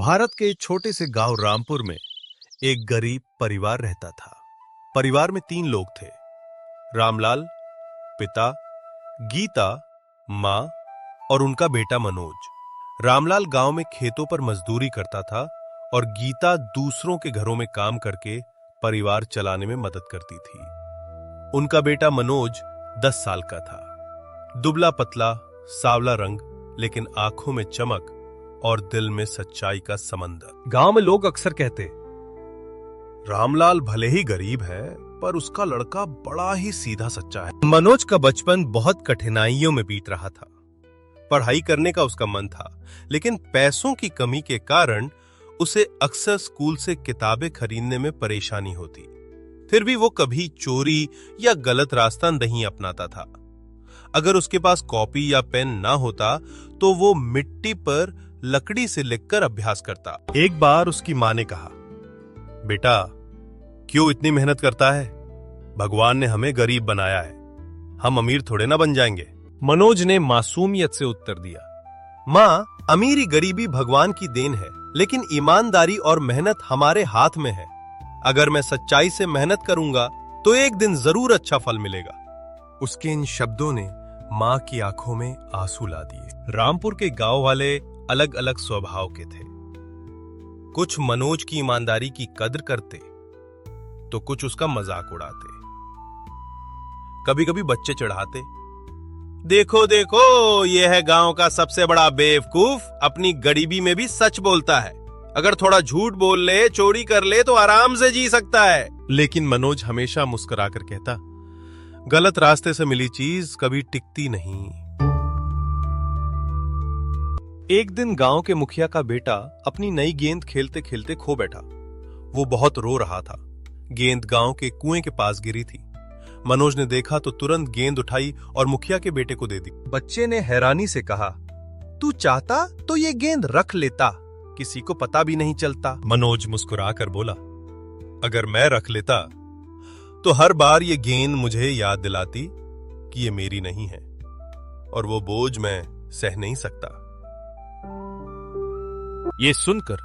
भारत के छोटे से गांव रामपुर में एक गरीब परिवार रहता था। परिवार में 3 लोग थे, रामलाल, पिता, गीता, माँ और उनका बेटा मनोज। रामलाल गांव में खेतों पर मजदूरी करता था और गीता दूसरों के घरों में काम करके परिवार चलाने में मदद करती थी। उनका बेटा मनोज 10 साल का था, दुबला पतला, सांवला रंग, लेकिन आंखों में चमक और दिल में सच्चाई का समंदर। गांव में लोग अक्सर कहते, रामलाल भले ही गरीब है पर उसका लड़का बड़ा ही सीधा सच्चा है। मनोज का बचपन बहुत कठिनाइयों में बीत रहा था। पढ़ाई करने का उसका मन था, लेकिन पैसों की कमी के कारण उसे अक्सर स्कूल से किताबें खरीदने में परेशानी होती। फिर भी वो कभी चोरी या गलत रास्ता नहीं अपनाता था। अगर उसके पास कॉपी या पेन ना होता तो वो मिट्टी पर लकड़ी से लिखकर अभ्यास करता। एक बार उसकी मां ने कहा, बेटा क्यों इतनी मेहनत करता है? भगवान ने हमें गरीब बनाया है, हम अमीर थोड़े ना बन जाएंगे। मनोज ने मासूमियत से उत्तर दिया, मां, अमीरी गरीबी भगवान की देन है, लेकिन ईमानदारी और मेहनत हमारे हाथ में है। अगर मैं सच्चाई से मेहनत करूंगा तो एक दिन जरूर अच्छा फल मिलेगा। उसके इन शब्दों ने मां की आंखों में आंसू ला दिए। रामपुर के गांव वाले अलग अलग स्वभाव के थे। कुछ मनोज की ईमानदारी की कद्र करते तो कुछ उसका मजाक उड़ाते। कभी कभी बच्चे चढ़ाते, देखो देखो ये है गांव का सबसे बड़ा बेवकूफ, अपनी गरीबी में भी सच बोलता है। अगर थोड़ा झूठ बोल ले, चोरी कर ले तो आराम से जी सकता है। लेकिन मनोज हमेशा मुस्कुराकर कहता, गलत रास्ते से मिली चीज कभी टिकती नहीं। एक दिन गांव के मुखिया का बेटा अपनी नई गेंद खेलते खेलते खो बैठा। वो बहुत रो रहा था। गेंद गांव के कुएं के पास गिरी थी। मनोज ने देखा तो तुरंत गेंद उठाई और मुखिया के बेटे को दे दी। बच्चे ने हैरानी से कहा, तू चाहता तो ये गेंद रख लेता, किसी को पता भी नहीं चलता। मनोज मुस्कुराकर बोला, अगर मैं रख लेता तो हर बार ये गेंद मुझे याद दिलाती कि ये मेरी नहीं है और वो बोझ मैं सह नहीं सकता। ये सुनकर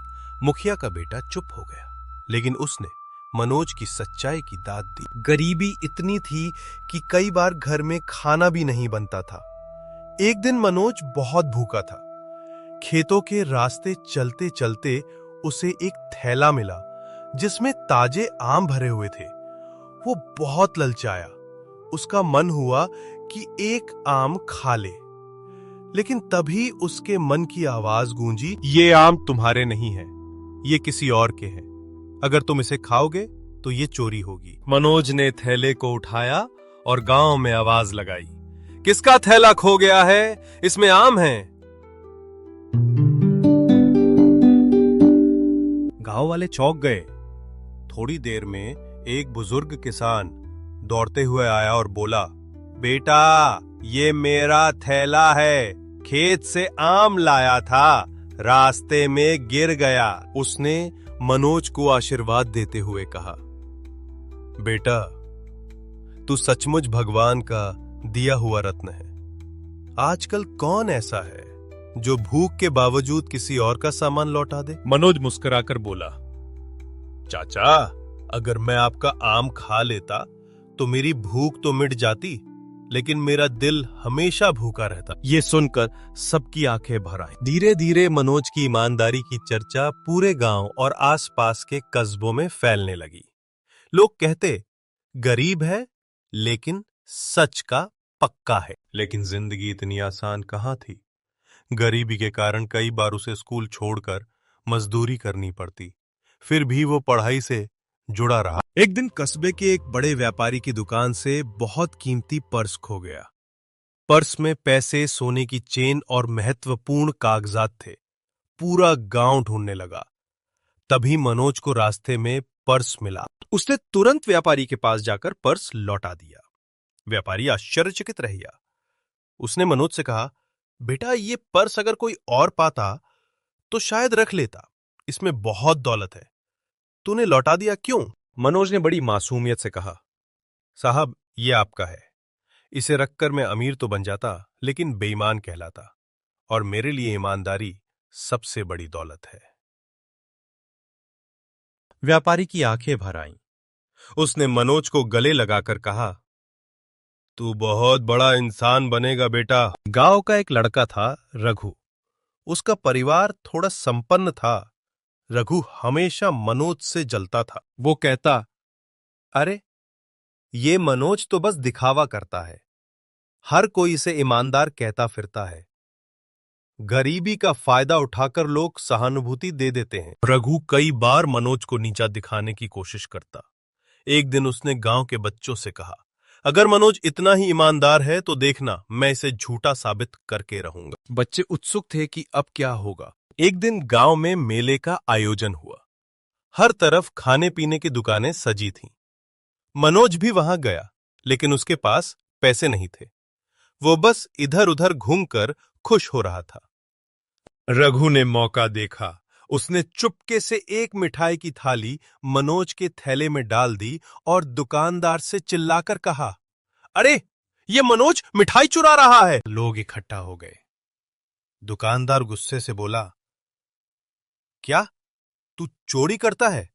मुखिया का बेटा चुप हो गया, लेकिन उसने मनोज की सच्चाई की दाद दी। गरीबी इतनी थी कि कई बार घर में खाना भी नहीं बनता था। एक दिन मनोज बहुत भूखा था। खेतों के रास्ते चलते चलते उसे एक थैला मिला जिसमें ताजे आम भरे हुए थे। वो बहुत ललचाया। उसका मन हुआ कि एक आम खा ले, लेकिन तभी उसके मन की आवाज गूंजी, ये आम तुम्हारे नहीं है, ये किसी और के हैं। अगर तुम इसे खाओगे तो ये चोरी होगी। मनोज ने थैले को उठाया और गांव में आवाज लगाई, किसका थैला खो गया है? इसमें आम हैं। गांव वाले चौंक गए। थोड़ी देर में एक बुजुर्ग किसान दौड़ते हुए आया और बोला, बेटा ये मेरा थैला है, खेत से आम लाया था, रास्ते में गिर गया। उसने मनोज को आशीर्वाद देते हुए कहा, बेटा तू सचमुच भगवान का दिया हुआ रत्न है। आजकल कौन ऐसा है जो भूख के बावजूद किसी और का सामान लौटा दे? मनोज मुस्कुराकर बोला, चाचा अगर मैं आपका आम खा लेता तो मेरी भूख तो मिट जाती, लेकिन मेरा दिल हमेशा भूखा रहता। ये सुनकर सबकी आंखें भर आई। धीरे धीरे मनोज की ईमानदारी की चर्चा पूरे गांव और आसपास के कस्बों में फैलने लगी। लोग कहते, गरीब है लेकिन सच का पक्का है। लेकिन जिंदगी इतनी आसान कहां थी। गरीबी के कारण कई बार उसे स्कूल छोड़कर मजदूरी करनी पड़ती, फिर भी वो पढ़ाई से जुड़ा रहा। एक दिन कस्बे के एक बड़े व्यापारी की दुकान से बहुत कीमती पर्स खो गया। पर्स में पैसे, सोने की चेन और महत्वपूर्ण कागजात थे। पूरा गांव ढूंढने लगा। तभी मनोज को रास्ते में पर्स मिला। उसने तुरंत व्यापारी के पास जाकर पर्स लौटा दिया। व्यापारी आश्चर्यचकित रह गया। उसने मनोज से कहा, बेटा ये पर्स अगर कोई और पाता तो शायद रख लेता, इसमें बहुत दौलत है, तूने लौटा दिया क्यों? मनोज ने बड़ी मासूमियत से कहा, साहब ये आपका है, इसे रखकर मैं अमीर तो बन जाता लेकिन बेईमान कहलाता, और मेरे लिए ईमानदारी सबसे बड़ी दौलत है। व्यापारी की आंखें भर आईं। उसने मनोज को गले लगाकर कहा, तू बहुत बड़ा इंसान बनेगा बेटा। गांव का एक लड़का था, रघु। उसका परिवार थोड़ा संपन्न था। रघु हमेशा मनोज से जलता था। वो कहता, अरे ये मनोज तो बस दिखावा करता है, हर कोई इसे ईमानदार कहता फिरता है। गरीबी का फायदा उठाकर लोग सहानुभूति दे देते हैं। रघु कई बार मनोज को नीचा दिखाने की कोशिश करता। एक दिन उसने गांव के बच्चों से कहा, अगर मनोज इतना ही ईमानदार है तो देखना, मैं इसे झूठा साबित करके रहूंगा। बच्चे उत्सुक थे कि अब क्या होगा। एक दिन गांव में मेले का आयोजन हुआ। हर तरफ खाने पीने की दुकानें सजी थीं। मनोज भी वहां गया, लेकिन उसके पास पैसे नहीं थे। वो बस इधर उधर घूमकर खुश हो रहा था। रघु ने मौका देखा। उसने चुपके से एक मिठाई की थाली मनोज के थैले में डाल दी और दुकानदार से चिल्लाकर कहा, अरे ये मनोज मिठाई चुरा रहा है। लोग इकट्ठा हो गए। दुकानदार गुस्से से बोला, क्या तू चोरी करता है?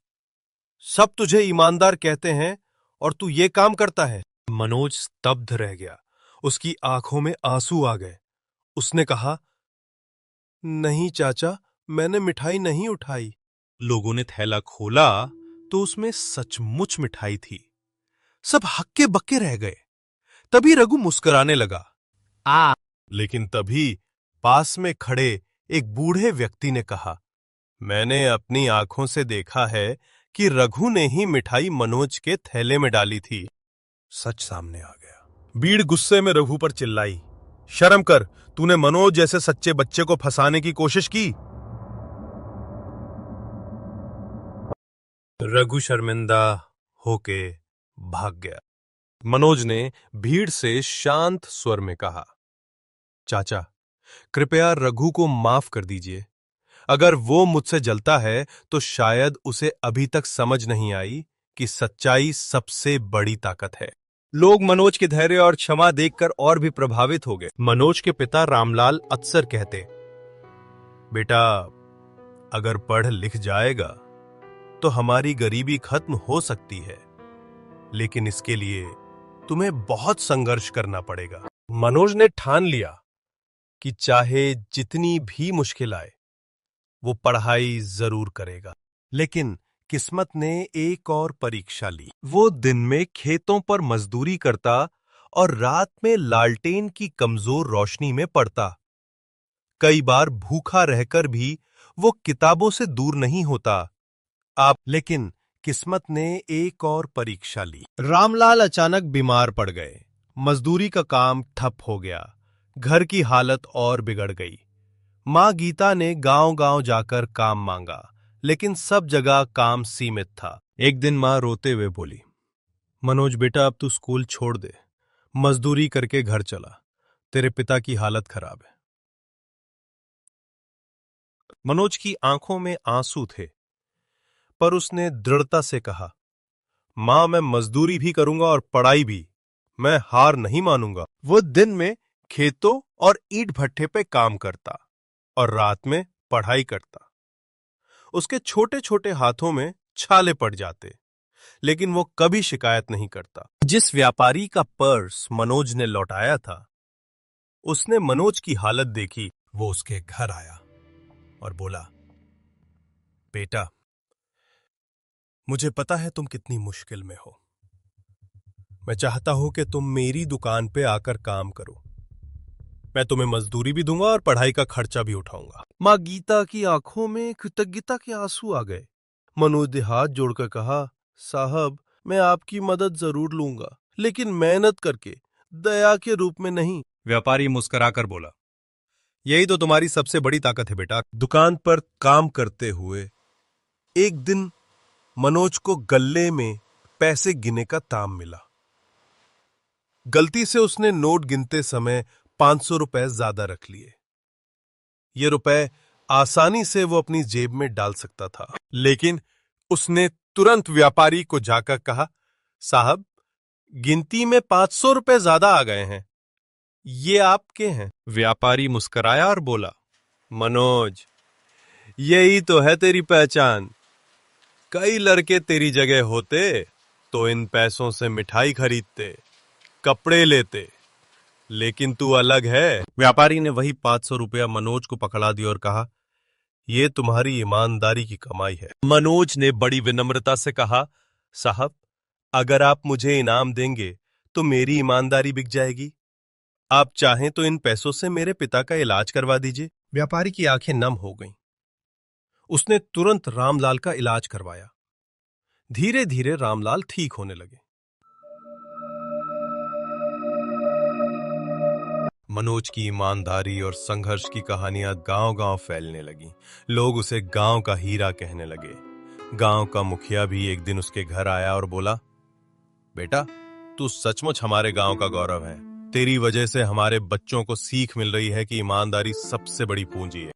सब तुझे ईमानदार कहते हैं और तू ये काम करता है। मनोज स्तब्ध रह गया। उसकी आंखों में आंसू आ गए। उसने कहा, नहीं चाचा, मैंने मिठाई नहीं उठाई। लोगों ने थैला खोला तो उसमें सचमुच मिठाई थी। सब हक्के बक्के रह गए। तभी रघु मुस्कुराने लगा। लेकिन तभी पास में खड़े एक बूढ़े व्यक्ति ने कहा, मैंने अपनी आंखों से देखा है कि रघु ने ही मिठाई मनोज के थैले में डाली थी। सच सामने आ गया। भीड़ गुस्से में रघु पर चिल्लाई, शर्म कर, तूने मनोज जैसे सच्चे बच्चे को फंसाने की कोशिश की। रघु शर्मिंदा होके भाग गया। मनोज ने भीड़ से शांत स्वर में कहा, चाचा, कृपया रघु को माफ कर दीजिए। अगर वो मुझसे जलता है तो शायद उसे अभी तक समझ नहीं आई कि सच्चाई सबसे बड़ी ताकत है। लोग मनोज के धैर्य और क्षमा देखकर और भी प्रभावित हो गए। मनोज के पिता रामलाल अक्सर कहते, बेटा, अगर पढ़ लिख जाएगा तो हमारी गरीबी खत्म हो सकती है, लेकिन इसके लिए तुम्हें बहुत संघर्ष करना पड़ेगा। मनोज ने ठान लिया कि चाहे जितनी भी मुश्किल आए, वो पढ़ाई जरूर करेगा। लेकिन किस्मत ने एक और परीक्षा ली। वो दिन में खेतों पर मजदूरी करता और रात में लालटेन की कमजोर रोशनी में पढ़ता। कई बार भूखा रहकर भी वो किताबों से दूर नहीं होता। लेकिन किस्मत ने एक और परीक्षा ली। रामलाल अचानक बीमार पड़ गए। मजदूरी का काम ठप हो गया। घर की हालत और बिगड़ गई। मां गीता ने गांव-गांव जाकर काम मांगा, लेकिन सब जगह काम सीमित था। एक दिन मां रोते हुए बोली, मनोज बेटा, अब तू स्कूल छोड़ दे, मजदूरी करके घर चला, तेरे पिता की हालत खराब है। मनोज की आंखों में आंसू थे, पर उसने दृढ़ता से कहा, मां, मैं मजदूरी भी करूंगा और पढ़ाई भी, मैं हार नहीं मानूंगा। वो दिन में खेतों और ईंट भट्ठे पे काम करता और रात में पढ़ाई करता। उसके छोटे छोटे हाथों में छाले पड़ जाते, लेकिन वो कभी शिकायत नहीं करता। जिस व्यापारी का पर्स मनोज ने लौटाया था, उसने मनोज की हालत देखी। वो उसके घर आया और बोला, बेटा, मुझे पता है तुम कितनी मुश्किल में हो। मैं चाहता हूं कि तुम मेरी दुकान पे आकर काम करो। मैं तुम्हें मजदूरी भी दूंगा और पढ़ाई का खर्चा भी उठाऊंगा। मां गीता की आंखों में कृतज्ञता के आंसू आ गए। मनोज ने हाथ जोड़कर कहा, साहब, मैं आपकी मदद जरूर लूंगा, लेकिन मेहनत करके, दया के रूप में नहीं। व्यापारी मुस्कुराकर बोला, यही तो तुम्हारी सबसे बड़ी ताकत है बेटा। दुकान पर काम करते हुए एक दिन मनोज को गल्ले में पैसे गिने का ताम मिला। गलती से उसने नोट गिनते समय 500 रुपए ज्यादा रख लिए। ये रुपए आसानी से वो अपनी जेब में डाल सकता था, लेकिन उसने तुरंत व्यापारी को जाकर कहा, साहब, गिनती में 500 रुपए ज्यादा आ गए हैं, ये आपके हैं। व्यापारी मुस्कुराया और बोला, मनोज, यही तो है तेरी पहचान। कई लड़के तेरी जगह होते तो इन पैसों से मिठाई खरीदते, कपड़े लेते, लेकिन तू अलग है। व्यापारी ने वही 500 रुपया मनोज को पकड़ा दिया और कहा, ये तुम्हारी ईमानदारी की कमाई है। मनोज ने बड़ी विनम्रता से कहा, साहब, अगर आप मुझे इनाम देंगे तो मेरी ईमानदारी बिक जाएगी। आप चाहें तो इन पैसों से मेरे पिता का इलाज करवा दीजिए। व्यापारी की आंखें नम हो गईं। उसने तुरंत रामलाल का इलाज करवाया। धीरे धीरे रामलाल ठीक होने लगे। मनोज की ईमानदारी और संघर्ष की कहानियां गांव-गांव फैलने लगी। लोग उसे गांव का हीरा कहने लगे। गांव का मुखिया भी एक दिन उसके घर आया और बोला, बेटा, तू सचमुच हमारे गांव का गौरव है। तेरी वजह से हमारे बच्चों को सीख मिल रही है कि ईमानदारी सबसे बड़ी पूंजी है।